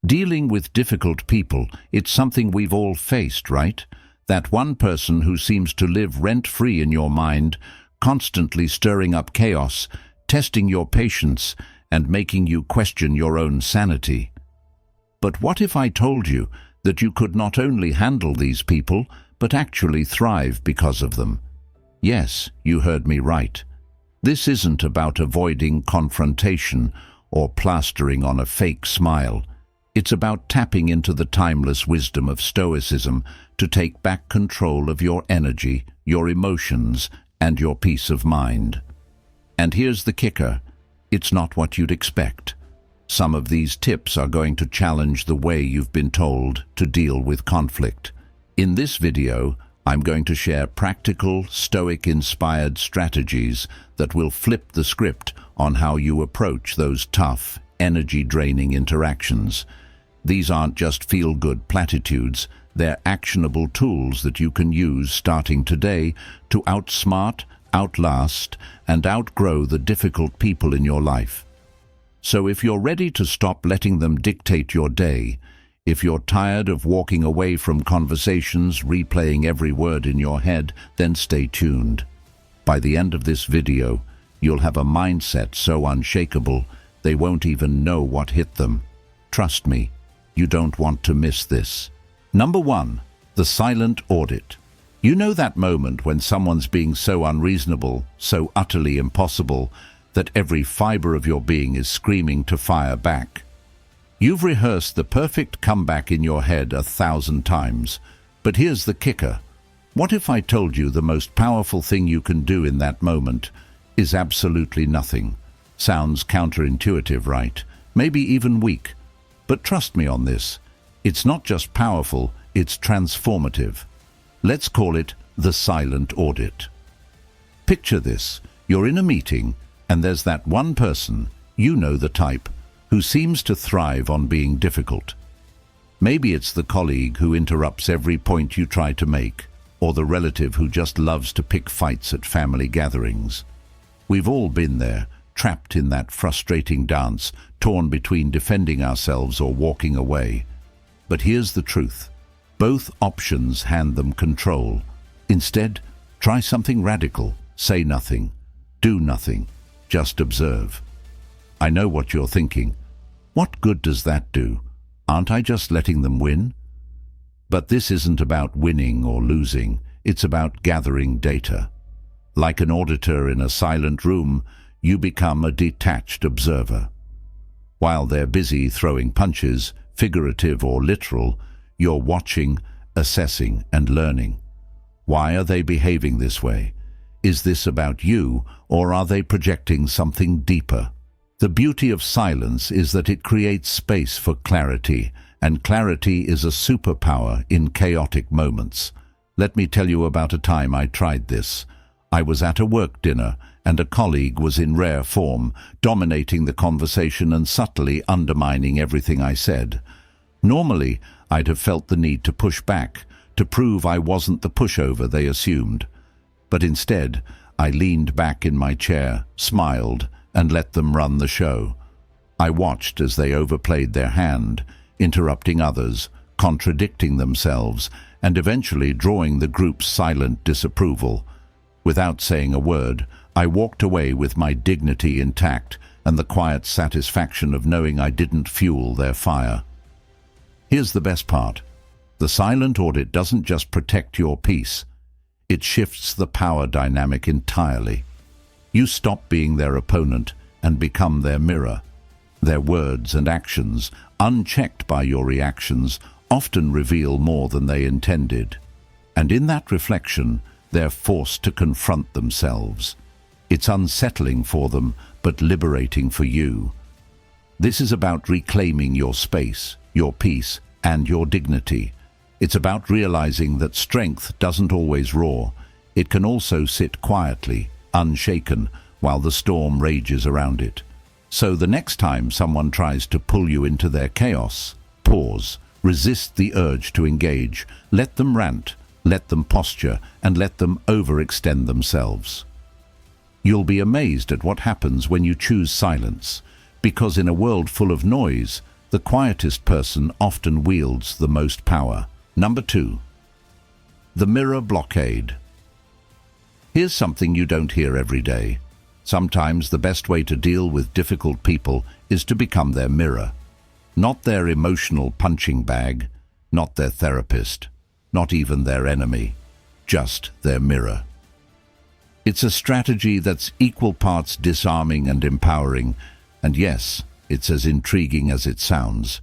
Dealing with difficult people, it's something we've all faced, right? That one person who seems to live rent-free in your mind, constantly stirring up chaos, testing your patience, and making you question your own sanity. But what if I told you that you could not only handle these people, but actually thrive because of them? Yes, you heard me right. This isn't about avoiding confrontation or plastering on a fake smile. It's about tapping into the timeless wisdom of Stoicism to take back control of your energy, your emotions, and your peace of mind. And here's the kicker. It's not what you'd expect. Some of these tips are going to challenge the way you've been told to deal with conflict. In this video, I'm going to share practical, Stoic-inspired strategies that will flip the script on how you approach those tough, energy-draining interactions. These aren't just feel-good platitudes, they're actionable tools that you can use starting today to outsmart, outlast, and outgrow the difficult people in your life. So if you're ready to stop letting them dictate your day, if you're tired of walking away from conversations, replaying every word in your head, then stay tuned. By the end of this video, you'll have a mindset so unshakable, they won't even know what hit them. Trust me, you don't want to miss this. Number 1, the silent audit. You know that moment when someone's being so unreasonable, so utterly impossible, that every fiber of your being is screaming to fire back. You've rehearsed the perfect comeback in your head 1,000 times, but here's the kicker. What if I told you the most powerful thing you can do in that moment is absolutely nothing? Sounds counterintuitive, right? Maybe even weak. But trust me on this. It's not just powerful, it's transformative. Let's call it the silent audit. Picture this. You're in a meeting, and there's that one person, you know the type, who seems to thrive on being difficult. Maybe it's the colleague who interrupts every point you try to make, or the relative who just loves to pick fights at family gatherings. We've all been there, trapped in that frustrating dance, torn between defending ourselves or walking away. But here's the truth. Both options hand them control. Instead, try something radical. Say nothing. Do nothing. Just observe. I know what you're thinking. What good does that do? Aren't I just letting them win? But this isn't about winning or losing. It's about gathering data. Like an auditor in a silent room, you become a detached observer. While they're busy throwing punches, figurative or literal, you're watching, assessing, and learning. Why are they behaving this way? Is this about you, or are they projecting something deeper? The beauty of silence is that it creates space for clarity, and clarity is a superpower in chaotic moments. Let me tell you about a time I tried this. I was at a work dinner, and a colleague was in rare form, dominating the conversation and subtly undermining everything I said. Normally, I'd have felt the need to push back, to prove I wasn't the pushover they assumed. But instead, I leaned back in my chair, smiled, and let them run the show. I watched as they overplayed their hand, interrupting others, contradicting themselves, and eventually drawing the group's silent disapproval. Without saying a word, I walked away with my dignity intact and the quiet satisfaction of knowing I didn't fuel their fire. Here's the best part. The silent audit doesn't just protect your peace. It shifts the power dynamic entirely. You stop being their opponent and become their mirror. Their words and actions, unchecked by your reactions, often reveal more than they intended. And in that reflection, they're forced to confront themselves. It's unsettling for them, but liberating for you. This is about reclaiming your space, your peace, and your dignity. It's about realizing that strength doesn't always roar. It can also sit quietly, unshaken, while the storm rages around it. So the next time someone tries to pull you into their chaos, pause, resist the urge to engage, let them rant, let them posture, and let them overextend themselves. You'll be amazed at what happens when you choose silence, because in a world full of noise, The quietest person often wields the most power. Number 2. The mirror blockade. Here's something you don't hear every day. Sometimes the best way to deal with difficult people is to become their mirror. Not their emotional punching bag, not their therapist, not even their enemy, just their mirror. It's a strategy that's equal parts disarming and empowering, and yes, it's as intriguing as it sounds.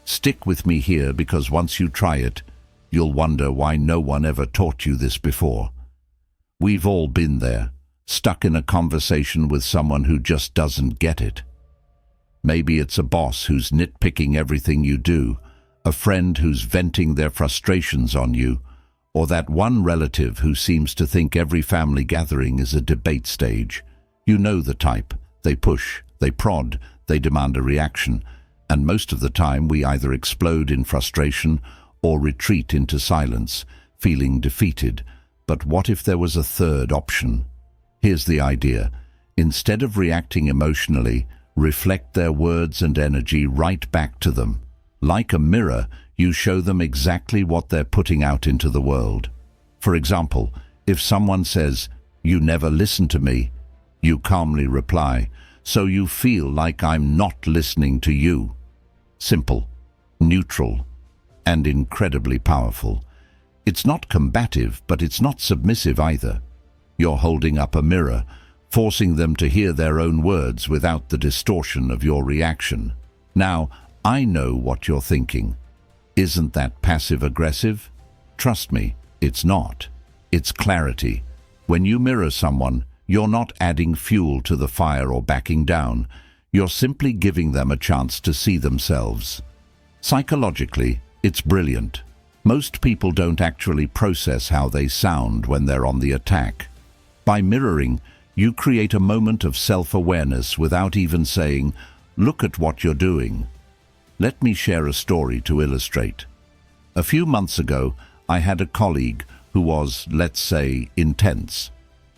Stick with me here, because once you try it, you'll wonder why no one ever taught you this before. We've all been there, stuck in a conversation with someone who just doesn't get it. Maybe it's a boss who's nitpicking everything you do, a friend who's venting their frustrations on you, or that one relative who seems to think every family gathering is a debate stage. You know the type. They push, they prod, they demand a reaction, and most of the time we either explode in frustration or retreat into silence, feeling defeated. But what if there was a third option? Here's the idea. Instead of reacting emotionally, reflect their words and energy right back to them. Like a mirror, you show them exactly what they're putting out into the world. For example, if someone says, "You never listen to me," you calmly reply, "So you feel like I'm not listening to you." Simple, neutral, and incredibly powerful. It's not combative, but it's not submissive either. You're holding up a mirror, forcing them to hear their own words without the distortion of your reaction. Now, I know what you're thinking. Isn't that passive-aggressive? Trust me, it's not. It's clarity. When you mirror someone, you're not adding fuel to the fire or backing down. You're simply giving them a chance to see themselves. Psychologically, it's brilliant. Most people don't actually process how they sound when they're on the attack. By mirroring, you create a moment of self-awareness without even saying, "Look at what you're doing." Let me share a story to illustrate. A few months ago, I had a colleague who was, let's say, intense.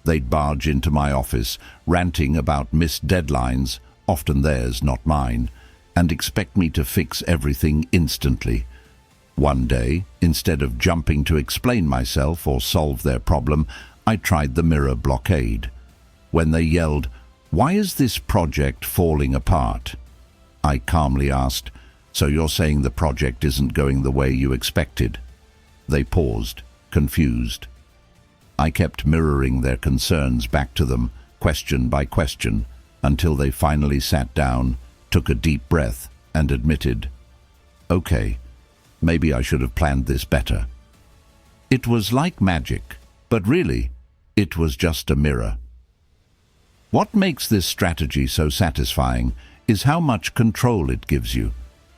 They'd barge into my office, ranting about missed deadlines, often theirs, not mine, and expect me to fix everything instantly. One day, instead of jumping to explain myself or solve their problem, I tried the mirror blockade. When they yelled, "Why is this project falling apart?" I calmly asked, "So you're saying the project isn't going the way you expected?" They paused, confused. I kept mirroring their concerns back to them, question by question, until they finally sat down, took a deep breath, and admitted, "Okay, maybe I should have planned this better." It was like magic, but really, it was just a mirror. What makes this strategy so satisfying is how much control it gives you.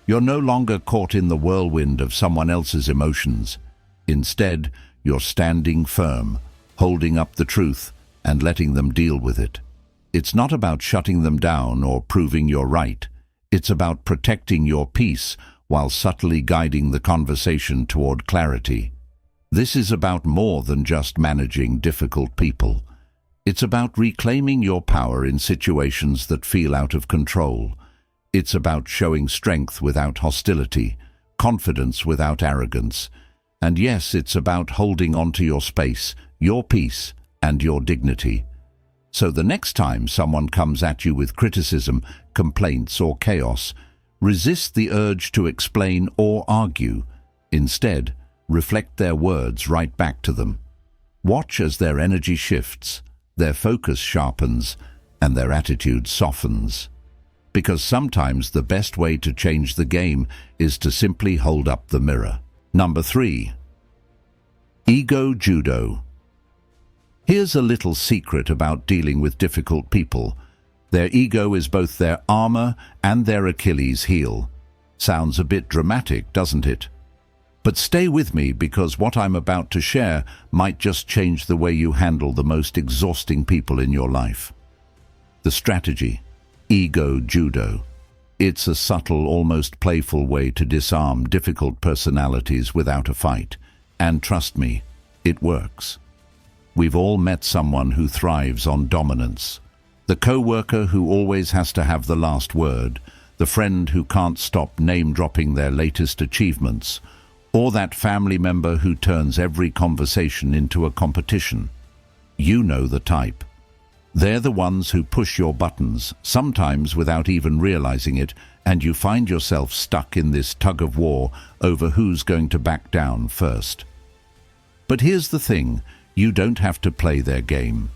You're no longer caught in the whirlwind of someone else's emotions. Instead, you're standing firm, holding up the truth, and letting them deal with it. It's not about shutting them down or proving you're right. It's about protecting your peace while subtly guiding the conversation toward clarity. This is about more than just managing difficult people. It's about reclaiming your power in situations that feel out of control. It's about showing strength without hostility, confidence without arrogance. And yes, it's about holding on to your space, your peace, and your dignity. So the next time someone comes at you with criticism, complaints, or chaos, resist the urge to explain or argue. Instead, reflect their words right back to them. Watch as their energy shifts, their focus sharpens, and their attitude softens. Because sometimes the best way to change the game is to simply hold up the mirror. Number 3. Ego Judo. Here's a little secret about dealing with difficult people. Their ego is both their armor and their Achilles heel. Sounds a bit dramatic, doesn't it? But stay with me, because what I'm about to share might just change the way you handle the most exhausting people in your life. The strategy, Ego Judo. It's a subtle, almost playful way to disarm difficult personalities without a fight. And trust me, it works. We've all met someone who thrives on dominance. The coworker who always has to have the last word, the friend who can't stop name-dropping their latest achievements, or that family member who turns every conversation into a competition. You know the type. They're the ones who push your buttons, sometimes without even realizing it, and you find yourself stuck in this tug-of-war over who's going to back down first. But here's the thing, you don't have to play their game.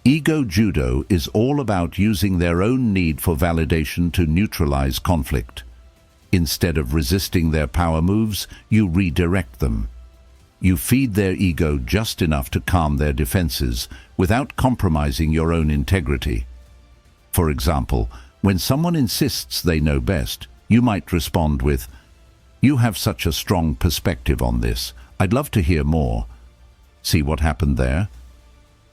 Ego judo is all about using their own need for validation to neutralize conflict. Instead of resisting their power moves, you redirect them. You feed their ego just enough to calm their defenses without compromising your own integrity. For example, when someone insists they know best, you might respond with, "You have such a strong perspective on this. I'd love to hear more." See what happened there?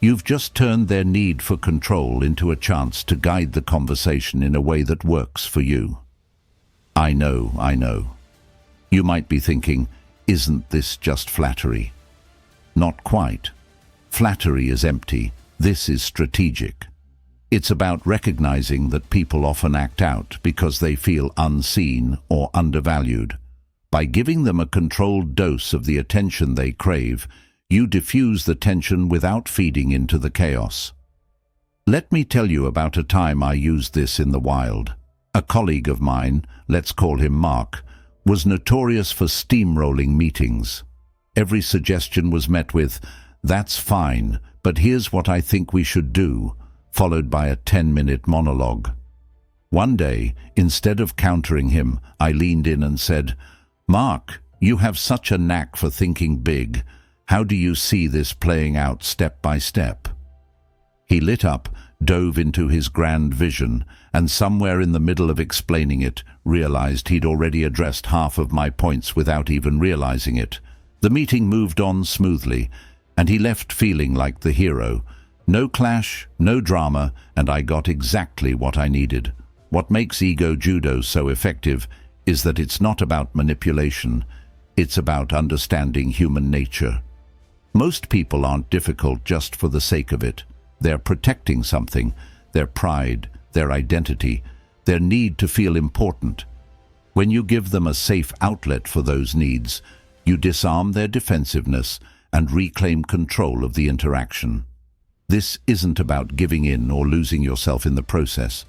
You've just turned their need for control into a chance to guide the conversation in a way that works for you. I know. You might be thinking, isn't this just flattery? Not quite. Flattery is empty. This is strategic. It's about recognizing that people often act out because they feel unseen or undervalued. By giving them a controlled dose of the attention they crave, you diffuse the tension without feeding into the chaos. Let me tell you about a time I used this in the wild. A colleague of mine, let's call him Mark, was notorious for steamrolling meetings. Every suggestion was met with, "That's fine, but here's what I think we should do," followed by a 10-minute monologue. One day, instead of countering him, I leaned in and said, "Mark, you have such a knack for thinking big. How do you see this playing out step by step?" He lit up, dove into his grand vision, and somewhere in the middle of explaining it, realized he'd already addressed half of my points without even realizing it. The meeting moved on smoothly, and he left feeling like the hero. No clash, no drama, and I got exactly what I needed. What makes ego judo so effective is that it's not about manipulation, it's about understanding human nature. Most people aren't difficult just for the sake of it. They're protecting something, their pride, their identity, their need to feel important. When you give them a safe outlet for those needs, you disarm their defensiveness and reclaim control of the interaction. This isn't about giving in or losing yourself in the process.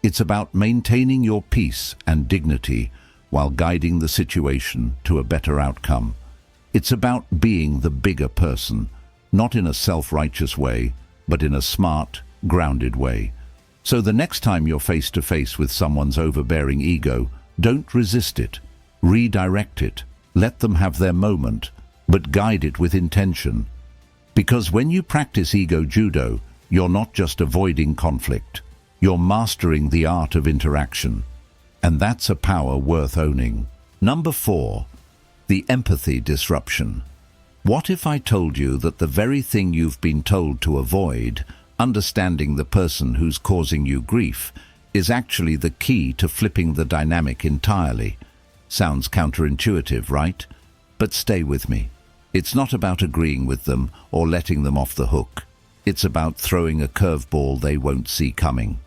It's about maintaining your peace and dignity while guiding the situation to a better outcome. It's about being the bigger person, not in a self-righteous way, but in a smart, grounded way. So the next time you're face to face with someone's overbearing ego, don't resist it. Redirect it. Let them have their moment, but guide it with intention. Because when you practice ego judo, you're not just avoiding conflict. You're mastering the art of interaction. And that's a power worth owning. Number 4, the empathy disruption. What if I told you that the very thing you've been told to avoid, understanding the person who's causing you grief, is actually the key to flipping the dynamic entirely? Sounds counterintuitive, right? But stay with me. It's not about agreeing with them or letting them off the hook. It's about throwing a curveball they won't see coming.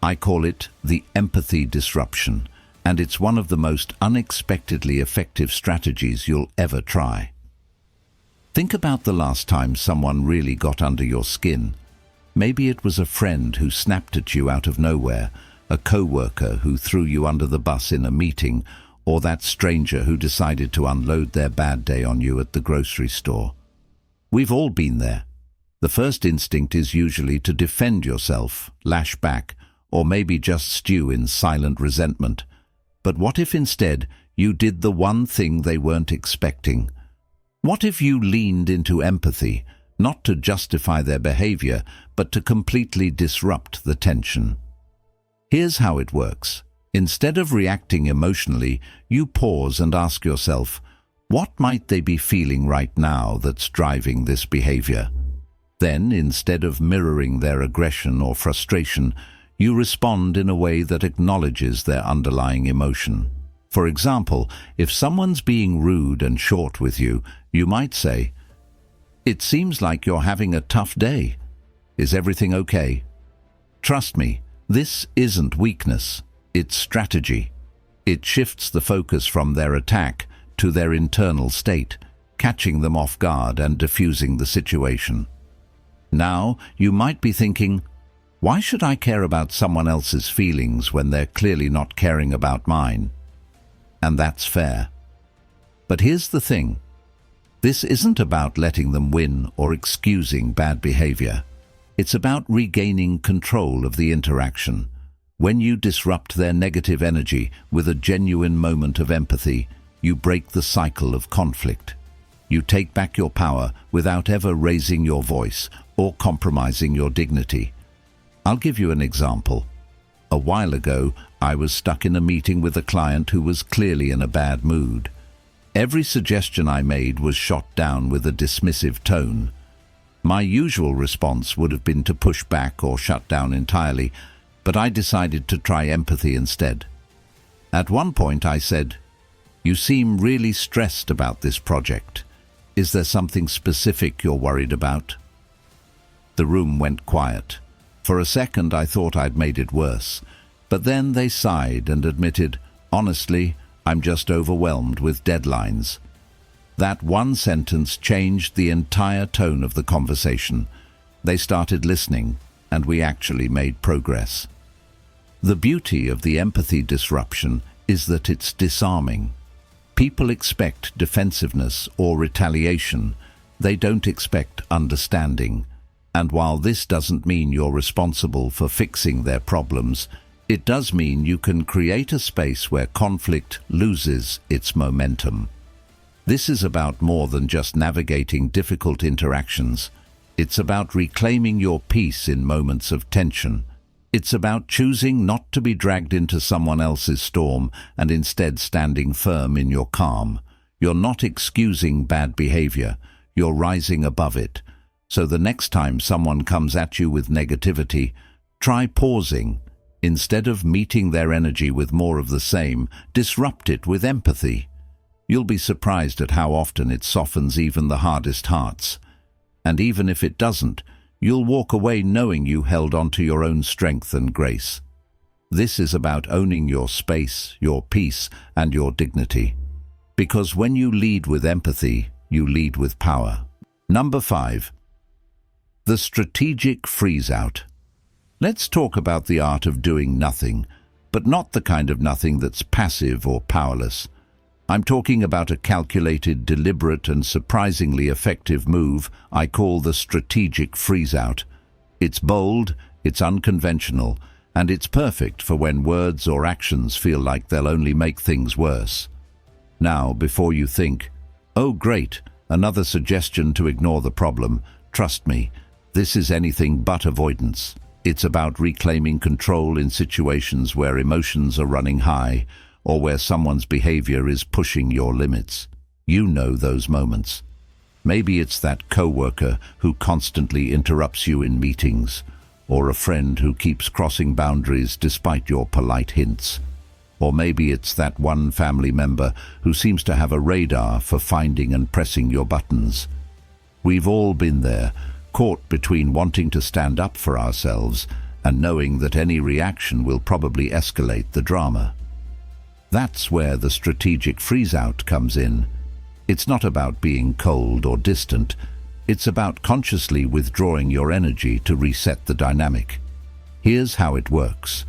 I call it the empathy disruption, and it's one of the most unexpectedly effective strategies you'll ever try. Think about the last time someone really got under your skin. Maybe it was a friend who snapped at you out of nowhere, a co-worker who threw you under the bus in a meeting, or that stranger who decided to unload their bad day on you at the grocery store. We've all been there. The first instinct is usually to defend yourself, lash back, or maybe just stew in silent resentment. But what if instead you did the one thing they weren't expecting? What if you leaned into empathy, not to justify their behavior, but to completely disrupt the tension? Here's how it works. Instead of reacting emotionally, you pause and ask yourself, what might they be feeling right now that's driving this behavior? Then, instead of mirroring their aggression or frustration, you respond in a way that acknowledges their underlying emotion. For example, if someone's being rude and short with you, you might say, "It seems like you're having a tough day. Is everything okay?" Trust me, this isn't weakness. It's strategy. It shifts the focus from their attack to their internal state, catching them off guard and diffusing the situation. Now, you might be thinking, why should I care about someone else's feelings when they're clearly not caring about mine? And that's fair. But here's the thing. This isn't about letting them win or excusing bad behavior. It's about regaining control of the interaction. When you disrupt their negative energy with a genuine moment of empathy, you break the cycle of conflict. You take back your power without ever raising your voice or compromising your dignity. I'll give you an example. A while ago, I was stuck in a meeting with a client who was clearly in a bad mood. Every suggestion I made was shot down with a dismissive tone. My usual response would have been to push back or shut down entirely, but I decided to try empathy instead. At one point I said, "You seem really stressed about this project. Is there something specific you're worried about?" The room went quiet. For a second I thought I'd made it worse, but then they sighed and admitted, "Honestly, I'm just overwhelmed with deadlines." That one sentence changed the entire tone of the conversation. They started listening, and we actually made progress. The beauty of the empathy disruption is that it's disarming. People expect defensiveness or retaliation. They don't expect understanding. And while this doesn't mean you're responsible for fixing their problems, it does mean you can create a space where conflict loses its momentum. This is about more than just navigating difficult interactions. It's about reclaiming your peace in moments of tension. It's about choosing not to be dragged into someone else's storm and instead standing firm in your calm. You're not excusing bad behavior. You're rising above it. So the next time someone comes at you with negativity, try pausing. Instead of meeting their energy with more of the same, disrupt it with empathy. You'll be surprised at how often it softens even the hardest hearts. And even if it doesn't, you'll walk away knowing you held on to your own strength and grace. This is about owning your space, your peace, and your dignity. Because when you lead with empathy, you lead with power. Number 5. The strategic freeze-out. Let's talk about the art of doing nothing, but not the kind of nothing that's passive or powerless. I'm talking about a calculated, deliberate, and surprisingly effective move I call the strategic freeze-out. It's bold, it's unconventional, and it's perfect for when words or actions feel like they'll only make things worse. Now, before you think, "Oh great, another suggestion to ignore the problem," trust me, this is anything but avoidance. It's about reclaiming control in situations where emotions are running high or where someone's behavior is pushing your limits. You know those moments. Maybe it's that coworker who constantly interrupts you in meetings, or a friend who keeps crossing boundaries despite your polite hints. Or maybe it's that one family member who seems to have a radar for finding and pressing your buttons. We've all been there, caught between wanting to stand up for ourselves and knowing that any reaction will probably escalate the drama. That's where the strategic freeze-out comes in. It's not about being cold or distant. It's about consciously withdrawing your energy to reset the dynamic. Here's how it works.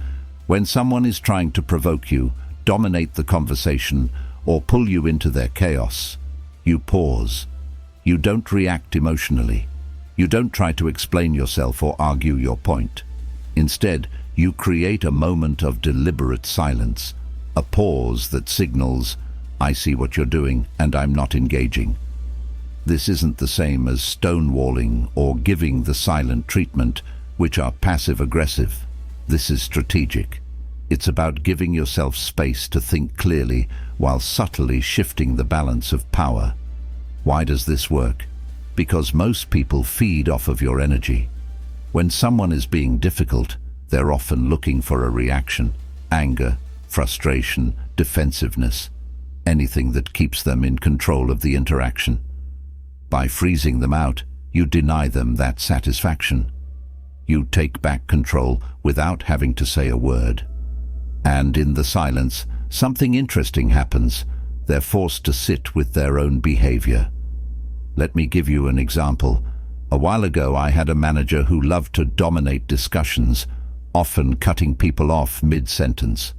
When someone is trying to provoke you, dominate the conversation, or pull you into their chaos, you pause. You don't react emotionally. You don't try to explain yourself or argue your point. Instead, you create a moment of deliberate silence, a pause that signals, "I see what you're doing and I'm not engaging." This isn't the same as stonewalling or giving the silent treatment, which are passive-aggressive. This is strategic. It's about giving yourself space to think clearly while subtly shifting the balance of power. Why does this work? Because most people feed off of your energy. When someone is being difficult, they're often looking for a reaction: anger, frustration, defensiveness, anything that keeps them in control of the interaction. By freezing them out, you deny them that satisfaction. You take back control without having to say a word. And in the silence, something interesting happens. They're forced to sit with their own behavior. Let me give you an example. A while ago, I had a manager who loved to dominate discussions, often cutting people off mid-sentence.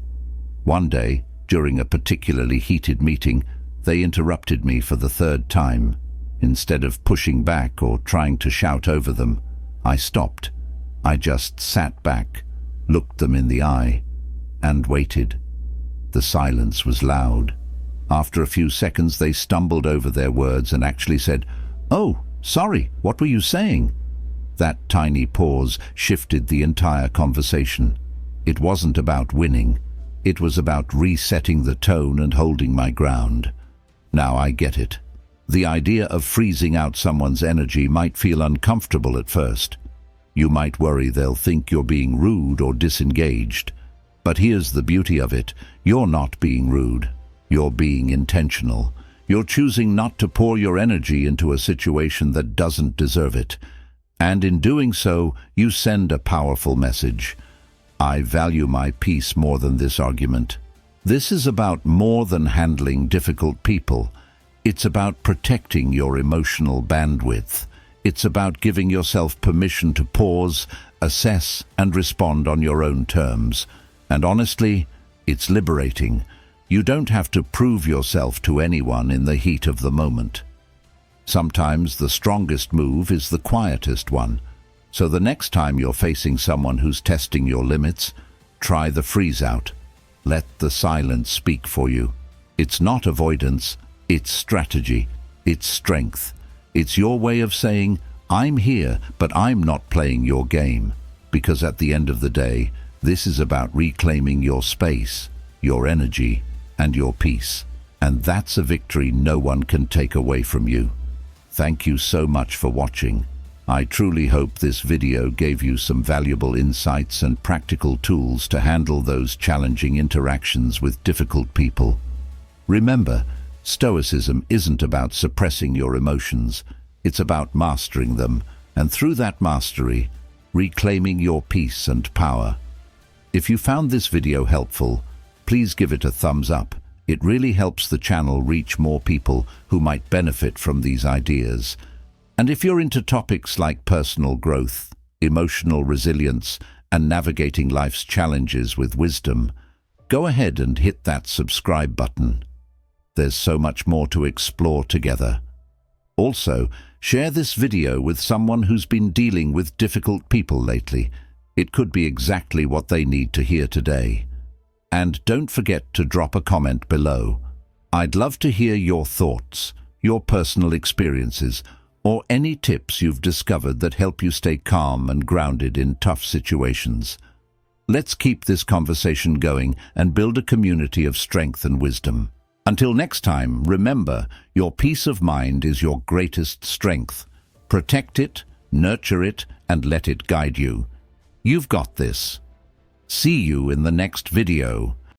One day, during a particularly heated meeting, they interrupted me for the third time. Instead of pushing back or trying to shout over them, I stopped. I just sat back, looked them in the eye, and waited. The silence was loud. After a few seconds, they stumbled over their words and actually said, "Oh, sorry, what were you saying?" That tiny pause shifted the entire conversation. It wasn't about winning. It was about resetting the tone and holding my ground. Now I get it. The idea of freezing out someone's energy might feel uncomfortable at first. You might worry they'll think you're being rude or disengaged. But here's the beauty of it. You're not being rude. You're being intentional. You're choosing not to pour your energy into a situation that doesn't deserve it. And in doing so, you send a powerful message. I value my peace more than this argument. This is about more than handling difficult people. It's about protecting your emotional bandwidth. It's about giving yourself permission to pause, assess, and respond on your own terms. And honestly, it's liberating. You don't have to prove yourself to anyone in the heat of the moment. Sometimes the strongest move is the quietest one. So the next time you're facing someone who's testing your limits, try the freeze out. Let the silence speak for you. It's not avoidance, it's strategy, it's strength. It's your way of saying, I'm here, but I'm not playing your game. Because at the end of the day, this is about reclaiming your space, your energy, and your peace. And that's a victory no one can take away from you. Thank you so much for watching. I truly hope this video gave you some valuable insights and practical tools to handle those challenging interactions with difficult people. Remember, Stoicism isn't about suppressing your emotions. It's about mastering them, and through that mastery, reclaiming your peace and power. If you found this video helpful, please give it a thumbs up. It really helps the channel reach more people who might benefit from these ideas. And if you're into topics like personal growth, emotional resilience, and navigating life's challenges with wisdom, go ahead and hit that subscribe button. There's so much more to explore together. Also, share this video with someone who's been dealing with difficult people lately. It could be exactly what they need to hear today. And don't forget to drop a comment below. I'd love to hear your thoughts, your personal experiences, or any tips you've discovered that help you stay calm and grounded in tough situations. Let's keep this conversation going and build a community of strength and wisdom. Until next time, remember, your peace of mind is your greatest strength. Protect it, nurture it, and let it guide you. You've got this. See you in the next video.